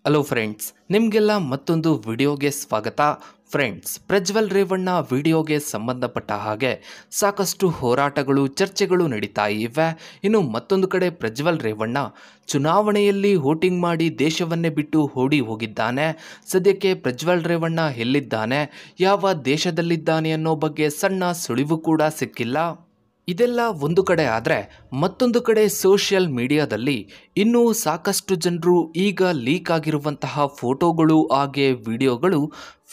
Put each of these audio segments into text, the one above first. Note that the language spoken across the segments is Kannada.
ಹಲೋ ಫ್ರೆಂಡ್ಸ್, ನಿಮಗೆಲ್ಲ ಮತ್ತೊಂದು ವಿಡಿಯೋಗೆ ಸ್ವಾಗತ. ಫ್ರೆಂಡ್ಸ್, ಪ್ರಜ್ವಲ್ ರೇವಣ್ಣ ವಿಡಿಯೋಗೆ ಸಂಬಂಧಪಟ್ಟ ಹಾಗೆ ಸಾಕಷ್ಟು ಹೋರಾಟಗಳು ಚರ್ಚೆಗಳು ನಡೀತಾ ಇವೆ. ಇನ್ನು ಮತ್ತೊಂದು ಕಡೆ ಪ್ರಜ್ವಲ್ ರೇವಣ್ಣ ಚುನಾವಣೆಯಲ್ಲಿ ವೋಟಿಂಗ್ ಮಾಡಿ ದೇಶವನ್ನೇ ಬಿಟ್ಟು ಓಡಿ ಹೋಗಿದ್ದಾನೆ. ಸದ್ಯಕ್ಕೆ ಪ್ರಜ್ವಲ್ ರೇವಣ್ಣ ಎಲ್ಲಿದ್ದಾನೆ, ಯಾವ ದೇಶದಲ್ಲಿದ್ದಾನೆ ಅನ್ನೋ ಬಗ್ಗೆ ಸಣ್ಣ ಸುಳಿವು ಕೂಡ ಸಿಕ್ಕಿಲ್ಲ. ಇದೆಲ್ಲ ಒಂದು ಕಡೆ ಆದರೆ ಮತ್ತೊಂದು ಕಡೆ ಸೋಷಿಯಲ್ ಮೀಡಿಯಾದಲ್ಲಿ ಇನ್ನೂ ಸಾಕಷ್ಟು ಜನರು ಈಗ ಲೀಕ್ ಆಗಿರುವಂತಹ ಫೋಟೋಗಳು ಹಾಗೆ ವಿಡಿಯೋಗಳು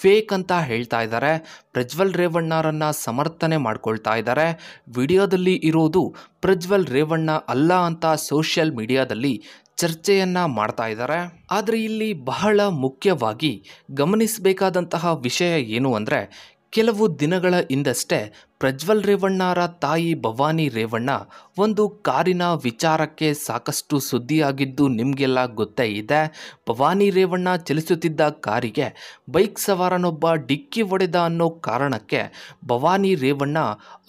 ಫೇಕ್ ಅಂತ ಹೇಳ್ತಾ ಇದ್ದಾರೆ. ಪ್ರಜ್ವಲ್ ರೇವಣ್ಣರನ್ನ ಸಮರ್ಥನೆ ಮಾಡ್ಕೊಳ್ತಾ ಇದ್ದಾರೆ. ವಿಡಿಯೋದಲ್ಲಿ ಇರೋದು ಪ್ರಜ್ವಲ್ ರೇವಣ್ಣ ಅಲ್ಲ ಅಂತ ಸೋಷಿಯಲ್ ಮೀಡಿಯಾದಲ್ಲಿ ಚರ್ಚೆಯನ್ನ ಮಾಡ್ತಾ ಇದ್ದಾರೆ. ಆದರೆ ಇಲ್ಲಿ ಬಹಳ ಮುಖ್ಯವಾಗಿ ಗಮನಿಸಬೇಕಾದಂತಹ ವಿಷಯ ಏನು ಅಂದರೆ, ಕೆಲವು ದಿನಗಳ ಹಿಂದಷ್ಟೇ ಪ್ರಜ್ವಲ್ ರೇವಣ್ಣರ ತಾಯಿ ಭವಾನಿ ರೇವಣ್ಣ ಒಂದು ಕಾರಿನ ವಿಚಾರಕ್ಕೆ ಸಾಕಷ್ಟು ಸುದ್ದಿಯಾಗಿದ್ದು ನಿಮಗೆಲ್ಲ ಗೊತ್ತೇ ಇದೆ. ಭವಾನಿ ರೇವಣ್ಣ ಚಲಿಸುತ್ತಿದ್ದ ಕಾರಿಗೆ ಬೈಕ್ ಸವಾರನೊಬ್ಬ ಡಿಕ್ಕಿ ಹೊಡೆದ ಅನ್ನೋ ಕಾರಣಕ್ಕೆ ಭವಾನಿ ರೇವಣ್ಣ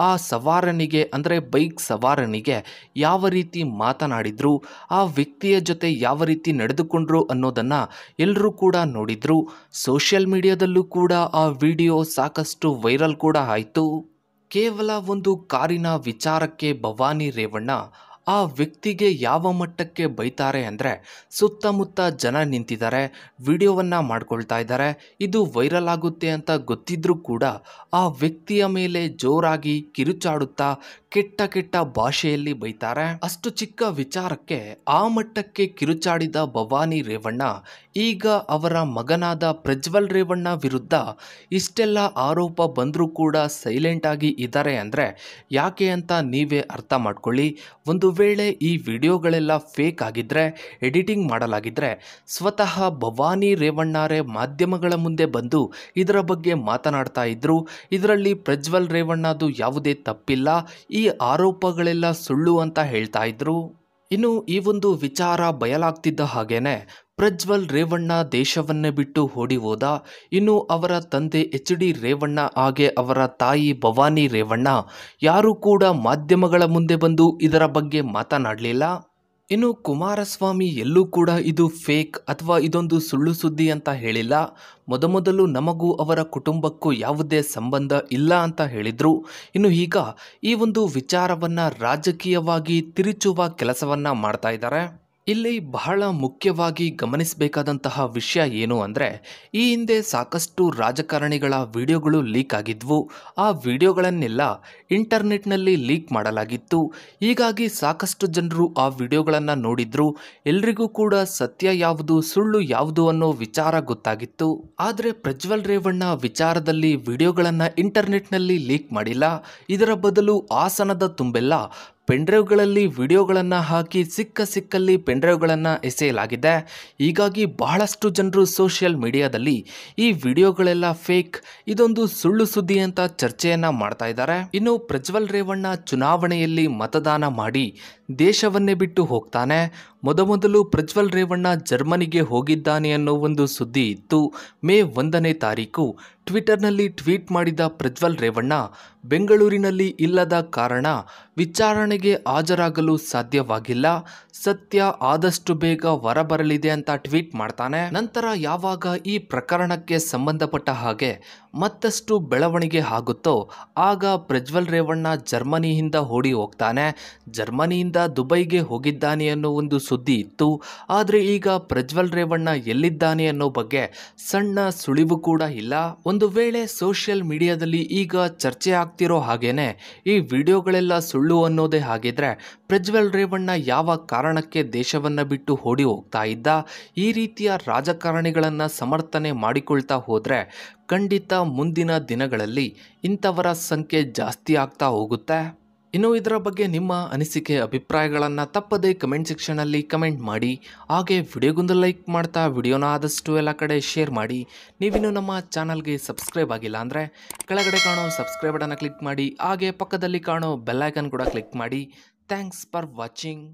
ಆ ಸವಾರನಿಗೆ ಅಂದರೆ ಬೈಕ್ ಸವಾರನಿಗೆ ಯಾವ ರೀತಿ ಮಾತನಾಡಿದ್ರು, ಆ ವ್ಯಕ್ತಿಯ ಜೊತೆ ಯಾವ ರೀತಿ ನಡೆದುಕೊಂಡ್ರು ಅನ್ನೋದನ್ನು ಎಲ್ಲರೂ ಕೂಡ ನೋಡಿದ್ರು. ಸೋಷಿಯಲ್ ಮೀಡಿಯಾದಲ್ಲೂ ಕೂಡ ಆ ವಿಡಿಯೋ ಸಾಕಷ್ಟು ವೈರಲ್ ಕೂಡ ಆಯಿತು. ಕೇವಲ ಒಂದು ಕಾರಿನ ವಿಚಾರಕ್ಕೆ ಭವಾನಿ ರೇವಣ್ಣ ಆ ವ್ಯಕ್ತಿಗೆ ಯಾವ ಮಟ್ಟಕ್ಕೆ ಬೈತಾರೆ ಅಂದರೆ, ಸುತ್ತಮುತ್ತ ಜನ ನಿಂತಿದ್ದಾರೆ, ವಿಡಿಯೋವನ್ನು ಮಾಡ್ಕೊಳ್ತಾ ಇದ್ದಾರೆ. ಇದು ವೈರಲ್ ಆಗುತ್ತೆ ಅಂತ ಗೊತ್ತಿದ್ರೂ ಕೂಡ ಆ ವ್ಯಕ್ತಿಯ ಮೇಲೆ ಜೋರಾಗಿ ಕಿರುಚಾಡುತ್ತಾ ಕೆಟ್ಟ ಕೆಟ್ಟ ಭಾಷೆಯಲ್ಲಿ ಬೈತಾರೆ. ಅಷ್ಟು ಚಿಕ್ಕ ವಿಚಾರಕ್ಕೆ ಆ ಮಟ್ಟಕ್ಕೆ ಕಿರುಚಾಡಿದ ಭವಾನಿ ರೇವಣ್ಣ ಈಗ ಅವರ ಮಗನಾದ ಪ್ರಜ್ವಲ್ ರೇವಣ್ಣ ವಿರುದ್ಧ ಇಷ್ಟೆಲ್ಲ ಆರೋಪ ಬಂದರೂ ಕೂಡ ಸೈಲೆಂಟ್ ಆಗಿ ಇದ್ದಾರೆ ಅಂದರೆ ಯಾಕೆ ಅಂತ ನೀವೇ ಅರ್ಥ ಮಾಡ್ಕೊಳ್ಳಿ. ಒಂದು ವೇಳೆ ಈ ವಿಡಿಯೋಗಳೆಲ್ಲ ಫೇಕ್ ಆಗಿದ್ರೆ, ಎಡಿಟಿಂಗ್ ಮಾಡಲಾಗಿದ್ರೆ, ಸ್ವತಃ ಭವಾನಿ ರೇವಣ್ಣರೇ ಮಾಧ್ಯಮಗಳ ಮುಂದೆ ಬಂದು ಇದರ ಬಗ್ಗೆ ಮಾತನಾಡ್ತಾ ಇದ್ರು. ಇದರಲ್ಲಿ ಪ್ರಜ್ವಲ್ ರೇವಣ್ಣದು ಯಾವುದೇ ತಪ್ಪಿಲ್ಲ, ಈ ಆರೋಪಗಳೆಲ್ಲ ಸುಳ್ಳು ಅಂತ ಹೇಳ್ತಾ ಇದ್ರು. ಇನ್ನು ಈ ಒಂದು ವಿಚಾರ ಬಯಲಾಗ್ತಿದ್ದ ಹಾಗೇನೆ ಪ್ರಜ್ವಲ್ ರೇವಣ್ಣ ದೇಶವನ್ನೇ ಬಿಟ್ಟು ಓಡಿ ಹೋದ. ಇನ್ನು ಅವರ ತಂದೆ HD ರೇವಣ್ಣ ಹಾಗೆ ಅವರ ತಾಯಿ ಭವಾನಿ ರೇವಣ್ಣ ಯಾರೂ ಕೂಡ ಮಾಧ್ಯಮಗಳ ಮುಂದೆ ಬಂದು ಇದರ ಬಗ್ಗೆ ಮಾತನಾಡಲಿಲ್ಲ. ಇನ್ನು ಕುಮಾರಸ್ವಾಮಿ ಎಲ್ಲೂ ಕೂಡ ಇದು ಫೇಕ್ ಅಥವಾ ಇದೊಂದು ಸುಳ್ಳು ಸುದ್ದಿ ಅಂತ ಹೇಳಿಲ್ಲ. ಮೊದಮೊದಲು ನಮಗೂ ಅವರ ಕುಟುಂಬಕ್ಕೂ ಯಾವುದೇ ಸಂಬಂಧ ಇಲ್ಲ ಅಂತ ಹೇಳಿದರು. ಇನ್ನು ಈಗ ಈ ಒಂದು ವಿಚಾರವನ್ನು ರಾಜಕೀಯವಾಗಿ ತಿರುಚುವ ಕೆಲಸವನ್ನು ಮಾಡ್ತಾ ಇದ್ದಾರೆ. ಇಲ್ಲಿ ಬಹಳ ಮುಖ್ಯವಾಗಿ ಗಮನಿಸಬೇಕಾದಂತಹ ವಿಷಯ ಏನು ಅಂದರೆ, ಈ ಹಿಂದೆ ಸಾಕಷ್ಟು ರಾಜಕಾರಣಿಗಳ ವಿಡಿಯೋಗಳು ಲೀಕ್ ಆಗಿದ್ವು. ಆ ವಿಡಿಯೋಗಳನ್ನೆಲ್ಲ ಇಂಟರ್ನೆಟ್ನಲ್ಲಿ ಲೀಕ್ ಮಾಡಲಾಗಿತ್ತು. ಹೀಗಾಗಿ ಸಾಕಷ್ಟು ಜನರು ಆ ವಿಡಿಯೋಗಳನ್ನು ನೋಡಿದ್ರು. ಎಲ್ರಿಗೂ ಕೂಡ ಸತ್ಯ ಯಾವುದು ಸುಳ್ಳು ಯಾವುದು ಅನ್ನೋ ವಿಚಾರ ಗೊತ್ತಾಗಿತ್ತು. ಆದರೆ ಪ್ರಜ್ವಲ್ ರೇವಣ್ಣ ವಿಚಾರದಲ್ಲಿ ವಿಡಿಯೋಗಳನ್ನು ಇಂಟರ್ನೆಟ್ನಲ್ಲಿ ಲೀಕ್ ಮಾಡಿಲ್ಲ. ಇದರ ಬದಲು ಹಾಸನದ ತುಂಬೆಲ್ಲ ಪೆನ್ಡ್ರೈವ್ಗಳಲ್ಲಿ ವಿಡಿಯೋಗಳನ್ನು ಹಾಕಿ ಸಿಕ್ಕಲ್ಲಿ ಪೆನ್ಡ್ರೈವ್ಗಳನ್ನು ಎಸೆಯಲಾಗಿದೆ. ಹೀಗಾಗಿ ಬಹಳಷ್ಟು ಜನರು ಸೋಷಿಯಲ್ ಮೀಡಿಯಾದಲ್ಲಿ ಈ ವಿಡಿಯೋಗಳೆಲ್ಲ ಫೇಕ್, ಇದೊಂದು ಸುಳ್ಳು ಸುದ್ದಿ ಅಂತ ಚರ್ಚೆಯನ್ನು ಮಾಡ್ತಾ ಇದ್ದಾರೆ. ಇನ್ನು ಪ್ರಜ್ವಲ್ ರೇವಣ್ಣ ಚುನಾವಣೆಯಲ್ಲಿ ಮತದಾನ ಮಾಡಿ ದೇಶವನ್ನೇ ಬಿಟ್ಟು ಹೋಗ್ತಾನೆ. ಮೊದಮೊದಲು ಪ್ರಜ್ವಲ್ ರೇವಣ್ಣ ಜರ್ಮನಿಗೆ ಹೋಗಿದ್ದಾನೆ ಅನ್ನೋ ಒಂದು ಸುದ್ದಿ ಇತ್ತು. ಮೇ 1ನೇ ತಾರೀಕು ಟ್ವಿಟರ್ನಲ್ಲಿ ಟ್ವೀಟ್ ಮಾಡಿದ ಪ್ರಜ್ವಲ್ ರೇವಣ್ಣ ಬೆಂಗಳೂರಿನಲ್ಲಿ ಇಲ್ಲದ ಕಾರಣ ವಿಚಾರಣೆಗೆ ಹಾಜರಾಗಲು ಸಾಧ್ಯವಾಗಿಲ್ಲ, ಸತ್ಯ ಆದಷ್ಟು ಬೇಗ ಹೊರಬರಲಿದೆ ಅಂತ ಟ್ವೀಟ್ ಮಾಡ್ತಾನೆ. ನಂತರ ಯಾವಾಗ ಈ ಪ್ರಕರಣಕ್ಕೆ ಸಂಬಂಧಪಟ್ಟ ಹಾಗೆ ಮತ್ತಷ್ಟು ಬೆಳವಣಿಗೆ ಆಗುತ್ತೋ ಆಗ ಪ್ರಜ್ವಲ್ ರೇವಣ್ಣ ಜರ್ಮನಿಯಿಂದ ಓಡಿ ಹೋಗ್ತಾನೆ. ಜರ್ಮನಿಯಿಂದ ದುಬೈಗೆ ಹೋಗಿದ್ದಾನೆ ಅನ್ನೋ ಒಂದು ಸುದ್ದಿ ಇತ್ತು. ಆದರೆ ಈಗ ಪ್ರಜ್ವಲ್ ರೇವಣ್ಣ ಎಲ್ಲಿದ್ದಾನೆ ಅನ್ನೋ ಬಗ್ಗೆ ಸಣ್ಣ ಸುಳಿವು ಕೂಡ ಇಲ್ಲ. ಒಂದು ವೇಳೆ ಸೋಷಿಯಲ್ ಮೀಡಿಯಾದಲ್ಲಿ ಈಗ ಚರ್ಚೆ ಆಗ್ತಿರೋ ಹಾಗೇನೆ ಈ ವಿಡಿಯೋಗಳೆಲ್ಲ ಸುಳ್ಳು ಅನ್ನೋದೇ ಆಗಿದ್ರೆ ಪ್ರಜ್ವಲ್ ರೇವಣ್ಣ ಯಾವ ಕಾರಣಕ್ಕೆ ದೇಶವನ್ನ ಬಿಟ್ಟು ಓಡಿ ಹೋಗ್ತಾ ಇದ್ದ? ಈ ರೀತಿಯ ರಾಜಕಾರಣಿಗಳನ್ನು ಸಮರ್ಥನೆ ಮಾಡಿಕೊಳ್ತಾ ಹೋದರೆ ಖಂಡಿತ ಮುಂದಿನ ದಿನಗಳಲ್ಲಿ ಇಂಥವರ ಸಂಖ್ಯೆ ಜಾಸ್ತಿ ಆಗ್ತಾ ಹೋಗುತ್ತೆ. ಇನ್ನು ಇದರ ಬಗ್ಗೆ ನಿಮ್ಮ ಅನಿಸಿಕೆ ಅಭಿಪ್ರಾಯಗಳನ್ನು ತಪ್ಪದೇ ಕಮೆಂಟ್ ಸೆಕ್ಷನಲ್ಲಿ ಕಮೆಂಟ್ ಮಾಡಿ. ಹಾಗೆ ವಿಡಿಯೋಗೊಂದು ಲೈಕ್ ಮಾಡ್ತಾ ವಿಡಿಯೋನ ಆದಷ್ಟು ಎಲ್ಲ ಕಡೆ ಶೇರ್ ಮಾಡಿ. ನೀವಿನ್ನು ನಮ್ಮ ಚಾನಲ್ಗೆ ಸಬ್ಸ್ಕ್ರೈಬ್ ಆಗಿಲ್ಲ ಅಂದರೆ ಕೆಳಗಡೆ ಕಾಣೋ ಸಬ್ಸ್ಕ್ರೈಬ್ ಬಟನ್ನ ಕ್ಲಿಕ್ ಮಾಡಿ. ಹಾಗೆ ಪಕ್ಕದಲ್ಲಿ ಕಾಣೋ ಬೆಲ್ ಐಕನ್ ಕೂಡ ಕ್ಲಿಕ್ ಮಾಡಿ. Thanks for watching.